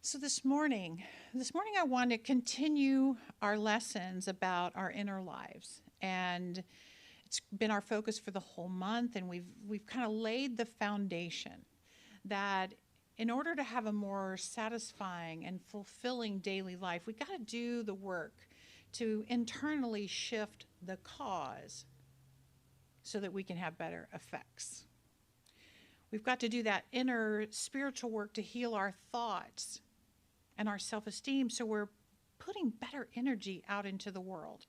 So this morning I want to continue our lessons about our inner lives, and it's been our focus for the whole month, and we've kind of laid the foundation that in order to have a more satisfying and fulfilling daily life, we got to do the work to internally shift the cause so that we can have better effects. We've got to do that inner spiritual work to heal our thoughts and our self esteem so we're putting better energy out into the world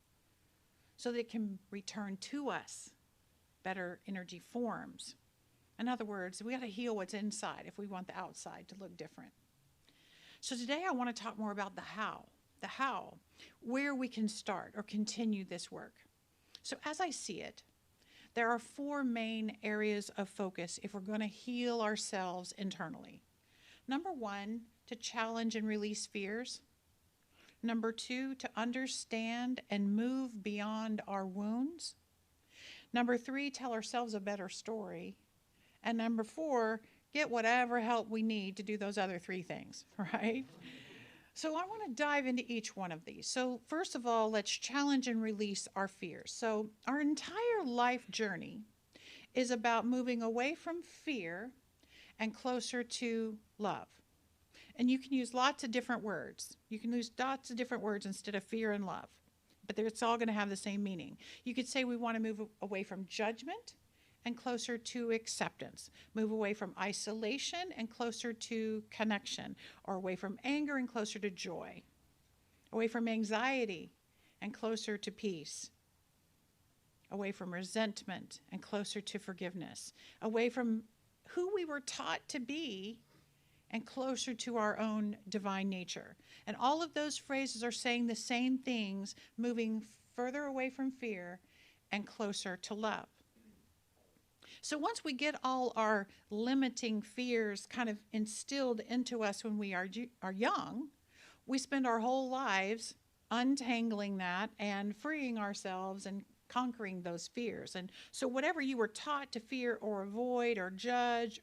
so that it can return to us better energy forms. In other words, we got to heal what's inside if we want the outside to look different. So today I want to talk more about the how, where we can start or continue this work. So as I see it, there are four main areas of focus if we're going to heal ourselves internally. Number one, to challenge and release fears. Number two, to understand and move beyond our wounds. Number three, tell ourselves a better story. And number four, get whatever help we need to do those other three things, right? So I want to dive into each one of these. So first of all, let's challenge and release our fears. So our entire life journey is about moving away from fear and closer to love. And you can use lots of different words. You can use lots of different words instead of fear and love, but it's all going to have the same meaning. You could say we want to move away from judgment and closer to acceptance, move away from isolation and closer to connection, or away from anger and closer to joy, away from anxiety and closer to peace, away from resentment and closer to forgiveness, away from who we were taught to be and closer to our own divine nature. And all of those phrases are saying the same things, moving further away from fear and closer to love. So once we get all our limiting fears kind of instilled into us when we are young, we spend our whole lives untangling that and freeing ourselves and conquering those fears. And so whatever you were taught to fear or avoid or judge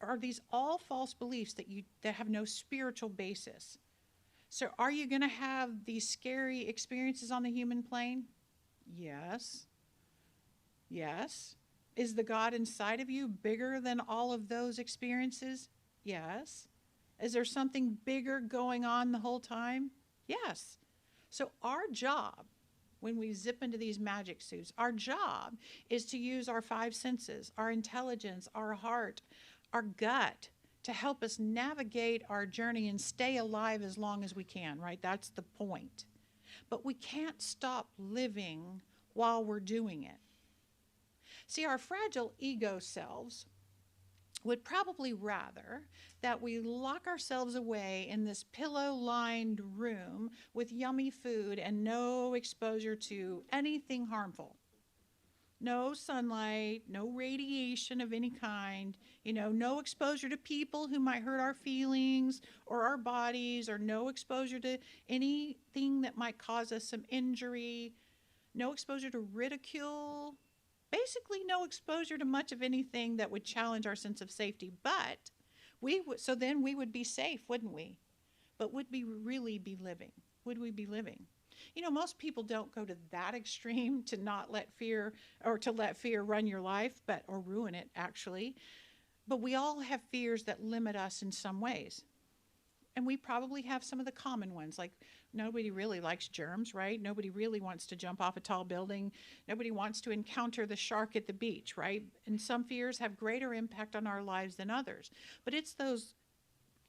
are these all false beliefs that have no spiritual basis. So are you going to have these scary experiences on the human plane? Yes. Yes. Is the God inside of you bigger than all of those experiences? Yes. Is there something bigger going on the whole time? Yes. So our job, when we zip into these magic suits, our job is to use our five senses, our intelligence, our heart, our gut, to help us navigate our journey and stay alive as long as we can, right? That's the point. But we can't stop living while we're doing it. See, our fragile ego selves would probably rather that we lock ourselves away in this pillow-lined room with yummy food and no exposure to anything harmful. No sunlight, no radiation of any kind, no exposure to people who might hurt our feelings or our bodies, or no exposure to anything that might cause us some injury, no exposure to ridicule, basically no exposure to much of anything that would challenge our sense of safety. But so then we would be safe, wouldn't we? But would we really be living? Would we be living? Most people don't go to that extreme to not let fear, or to let fear run your life, or ruin it actually. But we all have fears that limit us in some ways. And we probably have some of the common ones, like nobody really likes germs, right? Nobody really wants to jump off a tall building. Nobody wants to encounter the shark at the beach, right? And some fears have greater impact on our lives than others. But it's those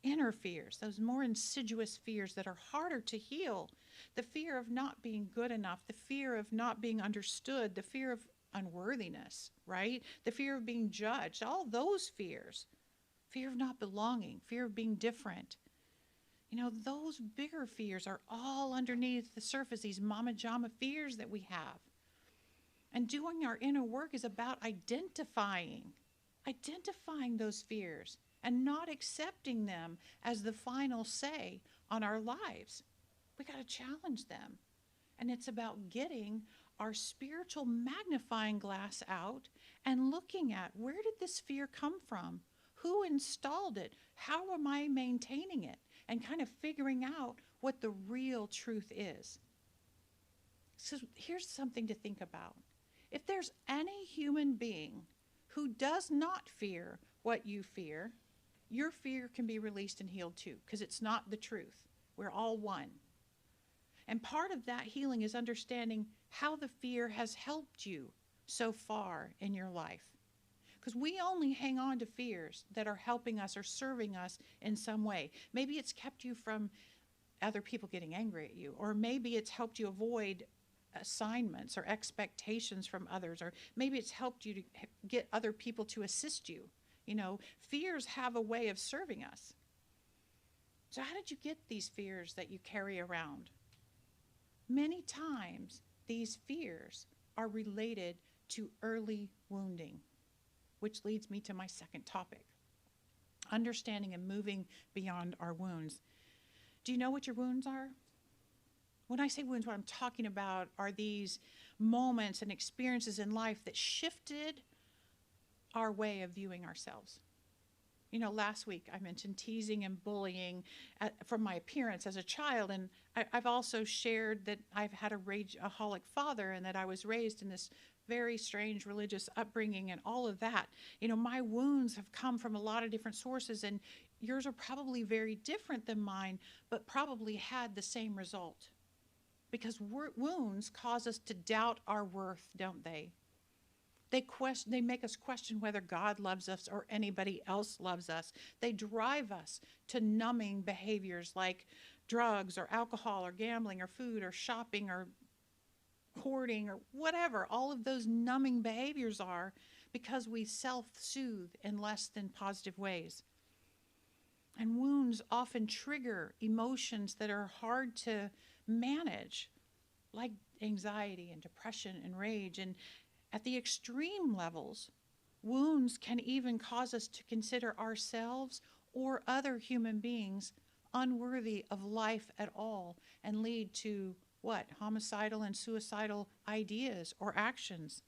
inner fears, those more insidious fears that are harder to heal. The fear of not being good enough, the fear of not being understood, the fear of unworthiness, right? The fear of being judged, all those fears. Fear of not belonging, fear of being different. Those bigger fears are all underneath the surface, these mama jama fears that we have. And doing our inner work is about identifying those fears and not accepting them as the final say on our lives. We got to challenge them. And it's about getting our spiritual magnifying glass out and looking at, where did this fear come from? Who installed it? How am I maintaining it? and kind of figuring out what the real truth is. So here's something to think about. If there's any human being who does not fear what you fear, your fear can be released and healed too, because it's not the truth. We're all one. And part of that healing is understanding how the fear has helped you so far in your life. Because we only hang on to fears that are helping us or serving us in some way. Maybe it's kept you from other people getting angry at you, or maybe it's helped you avoid assignments or expectations from others, or maybe it's helped you to get other people to assist you. You know, fears have a way of serving us. So how did you get these fears that you carry around? Many times, these fears are related to early wounding, which leads me to my second topic, understanding and moving beyond our wounds. Do you know what your wounds are? When I say wounds, what I'm talking about are these moments and experiences in life that shifted our way of viewing ourselves. You know, last week I mentioned teasing and bullying from my appearance as a child, and I've also shared that I've had a rageaholic father and that I was raised in this very strange religious upbringing and all of that. You know, my wounds have come from a lot of different sources, and yours are probably very different than mine, but probably had the same result. Because wounds cause us to doubt our worth, don't they? They make us question whether God loves us or anybody else loves us. They drive us to numbing behaviors like drugs or alcohol or gambling or food or shopping or hoarding or whatever. All of those numbing behaviors are because we self-soothe in less than positive ways. And wounds often trigger emotions that are hard to manage, like anxiety and depression and rage. And at the extreme levels, wounds can even cause us to consider ourselves or other human beings unworthy of life at all and lead to what? Homicidal and suicidal ideas or actions.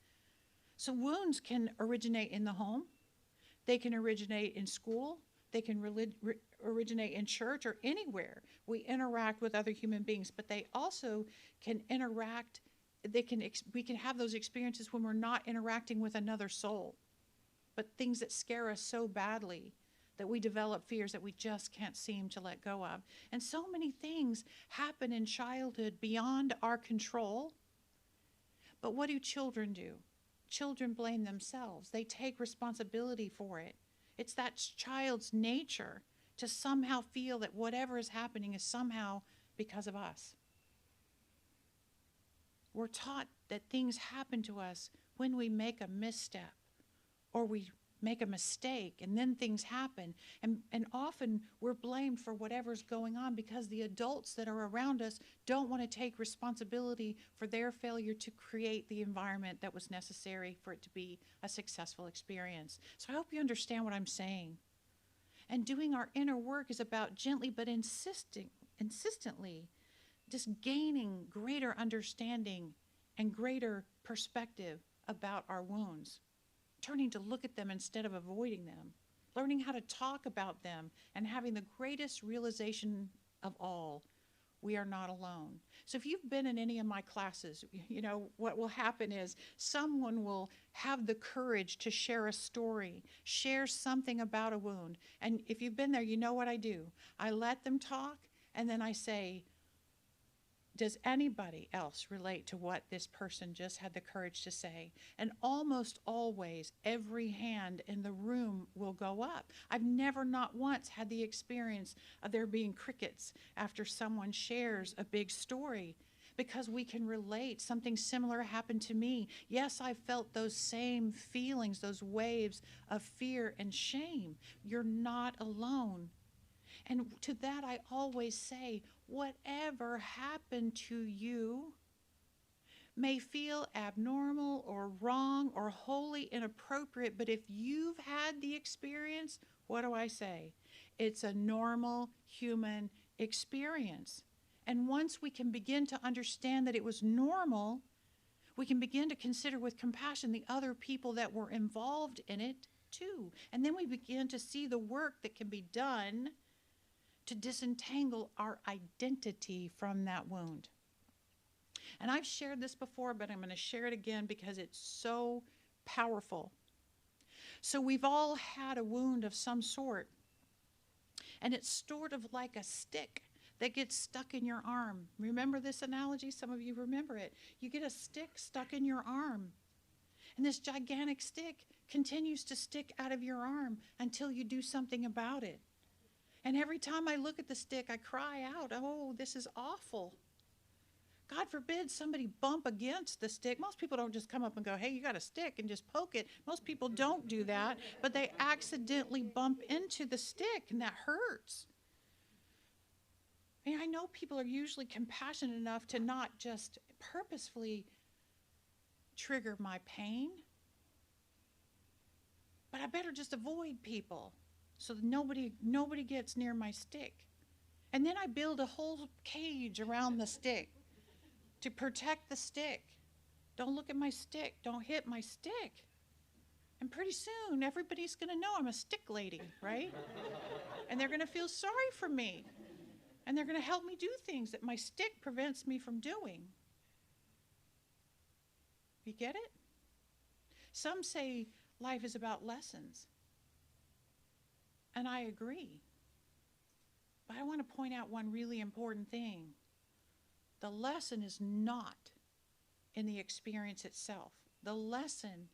So wounds can originate in the home. They can originate in school. They can originate in church or anywhere we interact with other human beings, but they also can interact. We can have those experiences when we're not interacting with another soul, but things that scare us so badly that we develop fears that we just can't seem to let go of. And so many things happen in childhood beyond our control. But what do children do? Children blame themselves. They take responsibility for it. It's that child's nature to somehow feel that whatever is happening is somehow because of us. We're taught that things happen to us when we make a misstep or we make a mistake, and then things happen. And often we're blamed for whatever's going on because the adults that are around us don't want to take responsibility for their failure to create the environment that was necessary for it to be a successful experience. So I hope you understand what I'm saying. And doing our inner work is about gently but insistently just gaining greater understanding and greater perspective about our wounds, turning to look at them instead of avoiding them, learning how to talk about them, and having the greatest realization of all: we are not alone. So if you've been in any of my classes, you know what will happen is someone will have the courage to share a story, share something about a wound. And if you've been there, you know what I do. I let them talk, and then I say, does anybody else relate to what this person just had the courage to say? And almost always, every hand in the room will go up. I've never, not once, had the experience of there being crickets after someone shares a big story, because we can relate. Something similar happened to me. Yes, I felt those same feelings, those waves of fear and shame. You're not alone. And to that I always say, whatever happened to you may feel abnormal or wrong or wholly inappropriate, but if you've had the experience, what do I say? It's a normal human experience. And once we can begin to understand that it was normal, we can begin to consider with compassion the other people that were involved in it too. And then we begin to see the work that can be done to disentangle our identity from that wound. And I've shared this before, but I'm going to share it again because it's so powerful. So we've all had a wound of some sort, and it's sort of like a stick that gets stuck in your arm. Remember this analogy? Some of you remember it. You get a stick stuck in your arm, and this gigantic stick continues to stick out of your arm until you do something about it. And every time I look at the stick, I cry out, oh, this is awful. God forbid somebody bump against the stick. Most people don't just come up and go, hey, you got a stick, and just poke it. Most people don't do that, but they accidentally bump into the stick, and that hurts. And I know people are usually compassionate enough to not just purposefully trigger my pain, but I better just avoid people so that nobody gets near my stick. And then I build a whole cage around the stick to protect the stick. Don't look at my stick. Don't hit my stick. And pretty soon, everybody's going to know I'm a stick lady, right? And they're going to feel sorry for me. And they're going to help me do things that my stick prevents me from doing. You get it? Some say life is about lessons. And I agree. But I want to point out one really important thing. The lesson is not in the experience itself. The lesson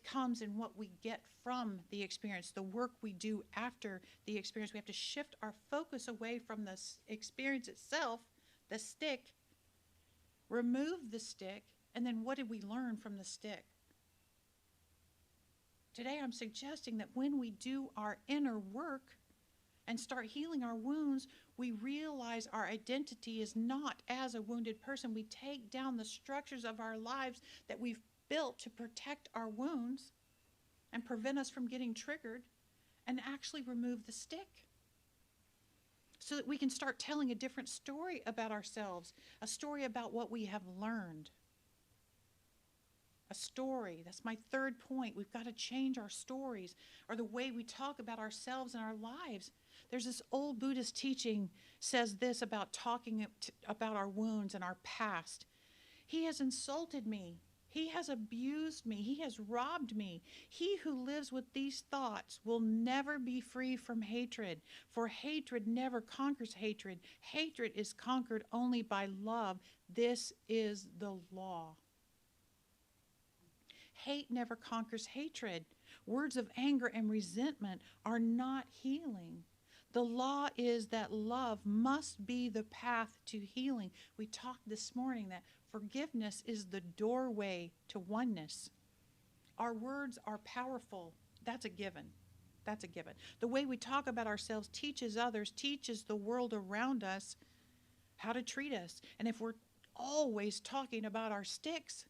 comes in what we get from the experience, the work we do after the experience. We have to shift our focus away from the experience itself, the stick, remove the stick, and then what did we learn from the stick? Today I'm suggesting that when we do our inner work and start healing our wounds, we realize our identity is not as a wounded person. We take down the structures of our lives that we've built to protect our wounds and prevent us from getting triggered, and actually remove the stick so that we can start telling a different story about ourselves, a story about what we have learned. A story. That's my third point. We've got to change our stories, or the way we talk about ourselves and our lives. There's this old Buddhist teaching says this about talking about our wounds and our past. He has insulted me. He has abused me. He has robbed me. He who lives with these thoughts will never be free from hatred, for hatred never conquers hatred. Hatred is conquered only by love. This is the law. Hate never conquers hatred. Words of anger and resentment are not healing. The law is that love must be the path to healing. We talked this morning that forgiveness is the doorway to oneness. Our words are powerful. That's a given. That's a given. The way we talk about ourselves teaches others, teaches the world around us how to treat us. And if we're always talking about our sticks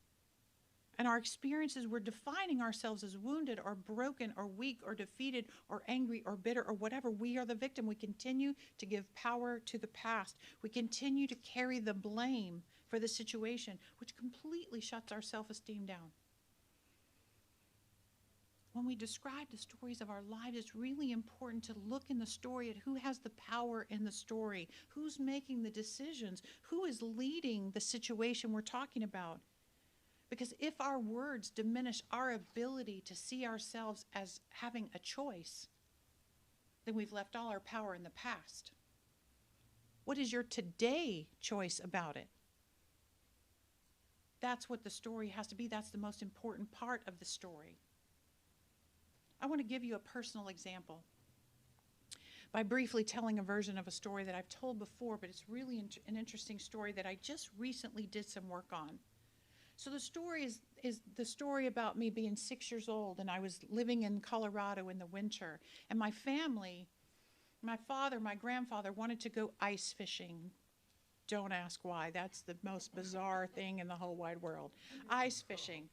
and our experiences, we're defining ourselves as wounded or broken or weak or defeated or angry or bitter or whatever. We are the victim. We continue to give power to the past. We continue to carry the blame for the situation, which completely shuts our self-esteem down. When we describe the stories of our lives, it's really important to look in the story at who has the power in the story, who's making the decisions, who is leading the situation we're talking about. Because if our words diminish our ability to see ourselves as having a choice, then we've left all our power in the past. What is your today choice about it? That's what the story has to be. That's the most important part of the story. I want to give you a personal example by briefly telling a version of a story that I've told before, but it's really an interesting story that I just recently did some work on. So the story is the story about me being 6 years old, and I was living in Colorado in the winter. And my family, my father, my grandfather wanted to go ice fishing. Don't ask why. That's the most bizarre thing in the whole wide world. Ice fishing.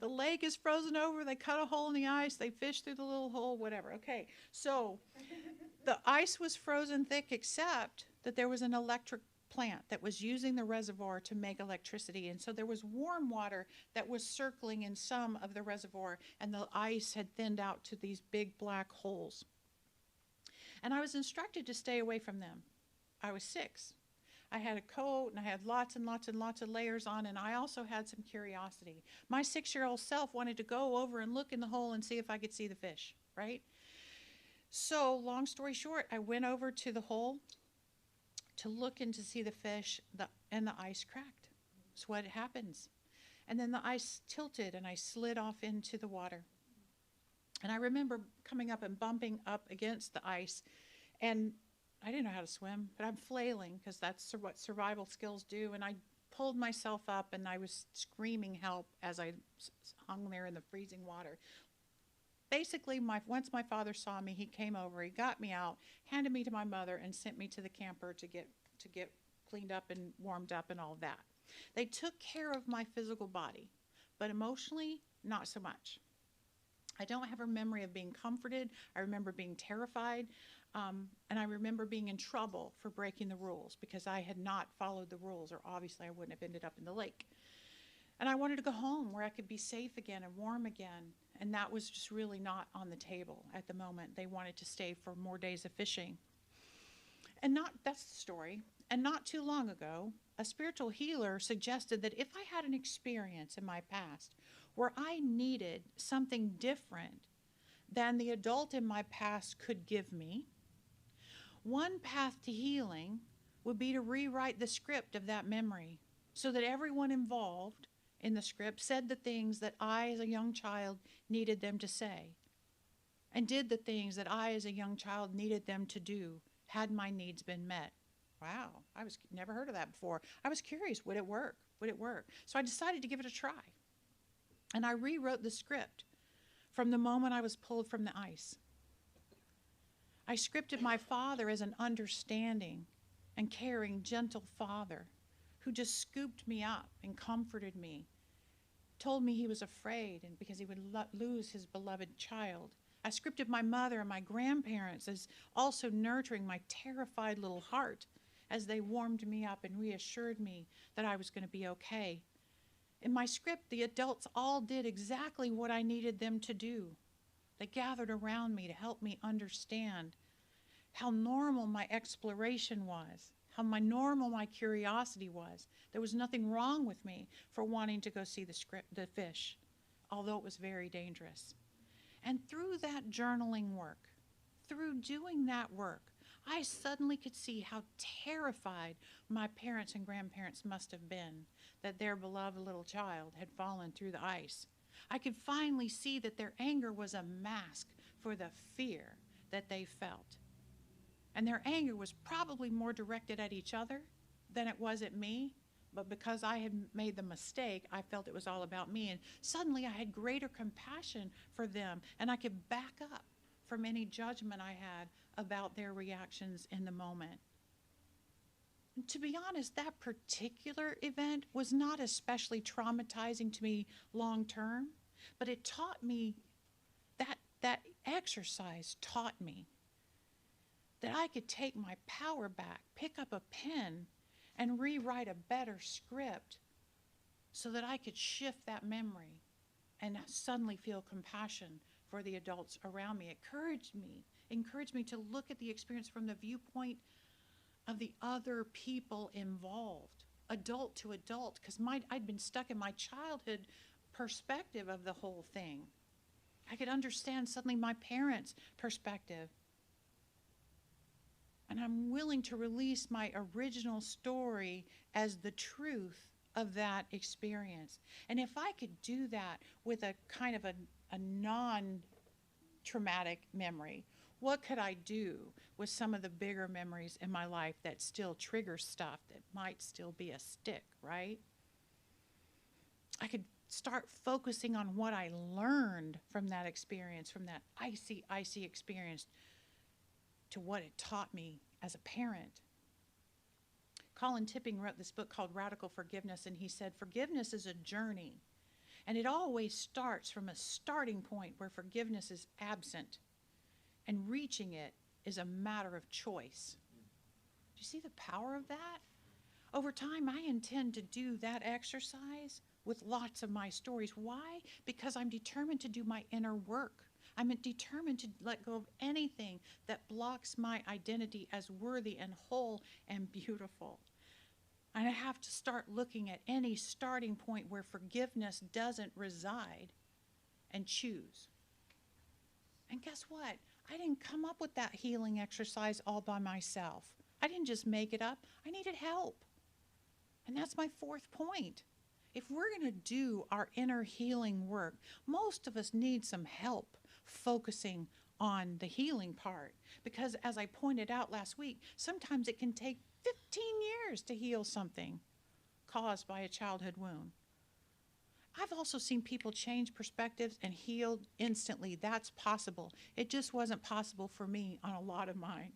The lake is frozen over. They cut a hole in the ice. They fish through the little hole, whatever. Okay, so the ice was frozen thick, except that there was an electric plant that was using the reservoir to make electricity. And so there was warm water that was circling in some of the reservoir, and the ice had thinned out to these big black holes. And I was instructed to stay away from them. I was 6. I had a coat and I had lots and lots and lots of layers on, and I also had some curiosity. My 6-year-old self wanted to go over and look in the hole and see if I could see the fish, right? So, long story short, I went over to the hole to look in to see the fish, and the ice cracked. That's what happens. And then the ice tilted and I slid off into the water. And I remember coming up and bumping up against the ice, and I didn't know how to swim, but I'm flailing because that's what survival skills do. And I pulled myself up and I was screaming help as I hung there in the freezing water. Basically, once my father saw me, he came over, he got me out, handed me to my mother, and sent me to the camper to get cleaned up and warmed up and all of that. They took care of my physical body, but emotionally, not so much. I don't have a memory of being comforted. I remember being terrified, and I remember being in trouble for breaking the rules because I had not followed the rules, or obviously I wouldn't have ended up in the lake. And I wanted to go home where I could be safe again and warm again, and that was just really not on the table at the moment. They wanted to stay for more days of fishing. And that's the story. And not too long ago, a spiritual healer suggested that if I had an experience in my past where I needed something different than the adult in my past could give me, one path to healing would be to rewrite the script of that memory so that everyone involved in the script said the things that I, as a young child, needed them to say, and did the things that I, as a young child, needed them to do had my needs been met. Wow, I was never heard of that before. I was curious, would it work? Would it work? So I decided to give it a try. And I rewrote the script from the moment I was pulled from the ice. I scripted my father as an understanding and caring, gentle father who just scooped me up and comforted me, told me he was afraid and because he would lose his beloved child. I scripted my mother and my grandparents as also nurturing my terrified little heart as they warmed me up and reassured me that I was going to be okay. In my script, the adults all did exactly what I needed them to do. They gathered around me to help me understand how normal my exploration was, how normal my curiosity was. There was nothing wrong with me for wanting to go see the fish, although it was very dangerous. And through that journaling work, through doing that work, I suddenly could see how terrified my parents and grandparents must have been that their beloved little child had fallen through the ice. I could finally see that their anger was a mask for the fear that they felt. And their anger was probably more directed at each other than it was at me, but because I had made the mistake, I felt it was all about me. And suddenly I had greater compassion for them, and I could back up from any judgment I had about their reactions in the moment. And to be honest, that particular event was not especially traumatizing to me long term, but it taught me, that exercise taught me that I could take my power back, pick up a pen, and rewrite a better script so that I could shift that memory and suddenly feel compassion for the adults around me. It encouraged me to look at the experience from the viewpoint of the other people involved, adult to adult, because I'd been stuck in my childhood perspective of the whole thing. I could understand suddenly my parents' perspective. And I'm willing to release my original story as the truth of that experience. And if I could do that with a kind of a non-traumatic memory, what could I do with some of the bigger memories in my life that still trigger stuff that might still be a stick, right? I could start focusing on what I learned from that experience, from that icy experience, to what it taught me as a parent. Colin Tipping wrote this book called Radical Forgiveness, and he said, forgiveness is a journey, and it always starts from a starting point where forgiveness is absent, and reaching it is a matter of choice. Do you see the power of that? Over time, I intend to do that exercise with lots of my stories. Why? Because I'm determined to do my inner work. I'm determined to let go of anything that blocks my identity as worthy and whole and beautiful. And I have to start looking at any starting point where forgiveness doesn't reside and choose. And guess what? I didn't come up with that healing exercise all by myself. I didn't just make it up. I needed help. And that's my fourth point. If we're going to do our inner healing work, most of us need some help focusing on the healing part. Because as I pointed out last week, sometimes it can take 15 years to heal something caused by a childhood wound. I've also seen people change perspectives and heal instantly. That's possible. It just wasn't possible for me on a lot of mine.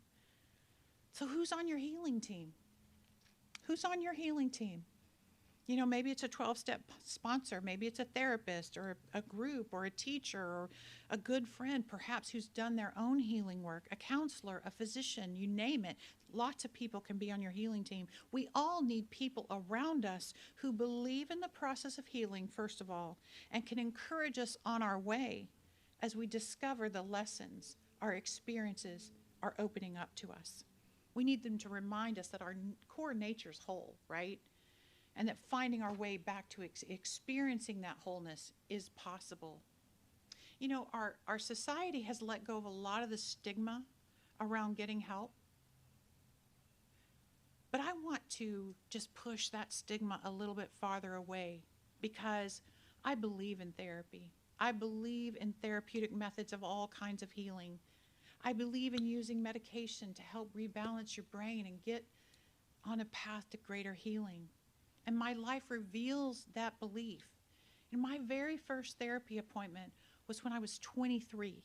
So who's on your healing team? Who's on your healing team? You know, maybe it's a 12-step sponsor. Maybe it's a therapist or a group or a teacher or a good friend, perhaps, who's done their own healing work, a counselor, a physician, you name it. Lots of people can be on your healing team. We all need people around us who believe in the process of healing, first of all, and can encourage us on our way as we discover the lessons our experiences are opening up to us. We need them to remind us that our core nature's whole, right? And that finding our way back to experiencing that wholeness is possible. You know, our society has let go of a lot of the stigma around getting help. But I want to just push that stigma a little bit farther away because I believe in therapy. I believe in therapeutic methods of all kinds of healing. I believe in using medication to help rebalance your brain and get on a path to greater healing. And my life reveals that belief. And my very first therapy appointment was when I was 23.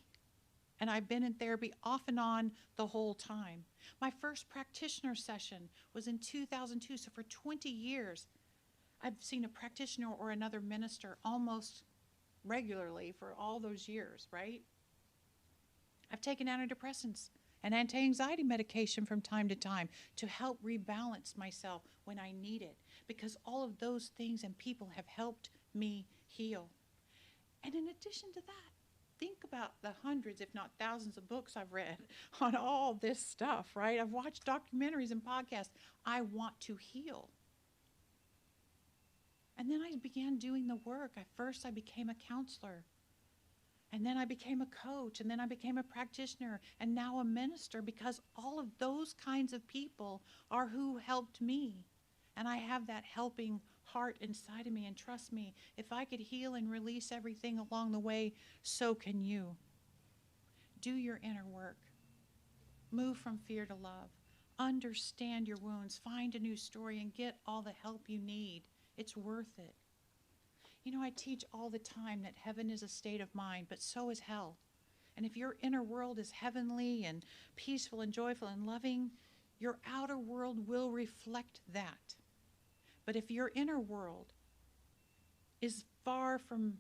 And I've been in therapy off and on the whole time. My first practitioner session was in 2002. So for 20 years, I've seen a practitioner or another minister almost regularly for all those years, right? I've taken antidepressants and anti-anxiety medication from time to time to help rebalance myself when I need it, because all of those things and people have helped me heal. And in addition to that, think about the hundreds, if not thousands of books I've read on all this stuff, right? I've watched documentaries and podcasts. I want to heal. And then I began doing the work. At first, I became a counselor. And then I became a coach, and then I became a practitioner, and now a minister, because all of those kinds of people are who helped me. And I have that helping heart inside of me, and trust me, if I could heal and release everything along the way, so can you. Do your inner work. Move from fear to love. Understand your wounds. Find a new story and get all the help you need. It's worth it. You know, I teach all the time that heaven is a state of mind, but so is hell. And if your inner world is heavenly and peaceful and joyful and loving, your outer world will reflect that. But if your inner world is far from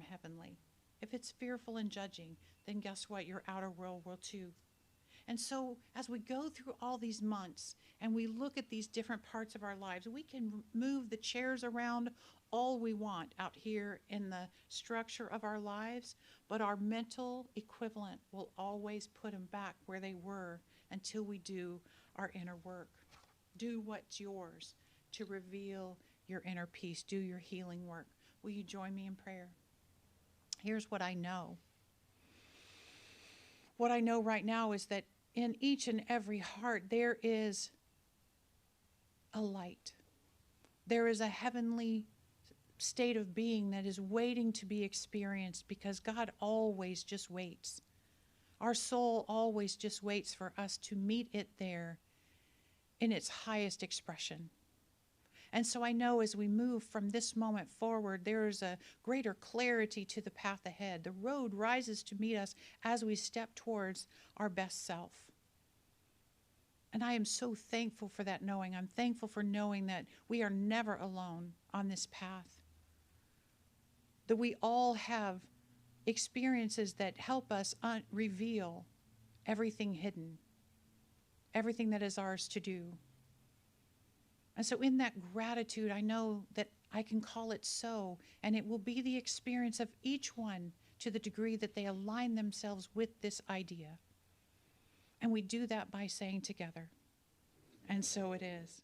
heavenly, if it's fearful and judging, then guess what? Your outer world will too. And so as we go through all these months and we look at these different parts of our lives, we can move the chairs around all we want out here in the structure of our lives, but our mental equivalent will always put them back where they were until we do our inner work. Do what's yours to reveal your inner peace. Do your healing work. Will you join me in prayer? Here's what I know. What I know right now is that in each and every heart there is a light. There is a heavenly state of being that is waiting to be experienced, because God always just waits. Our soul always just waits for us to meet it there in its highest expression. And so I know as we move from this moment forward, there is a greater clarity to the path ahead. The road rises to meet us as we step towards our best self. And I am so thankful for that knowing. I'm thankful for knowing that we are never alone on this path. That we all have experiences that help us reveal everything hidden, everything that is ours to do. And so in that gratitude, I know that I can call it so, and it will be the experience of each one to the degree that they align themselves with this idea. And we do that by saying together, and so it is.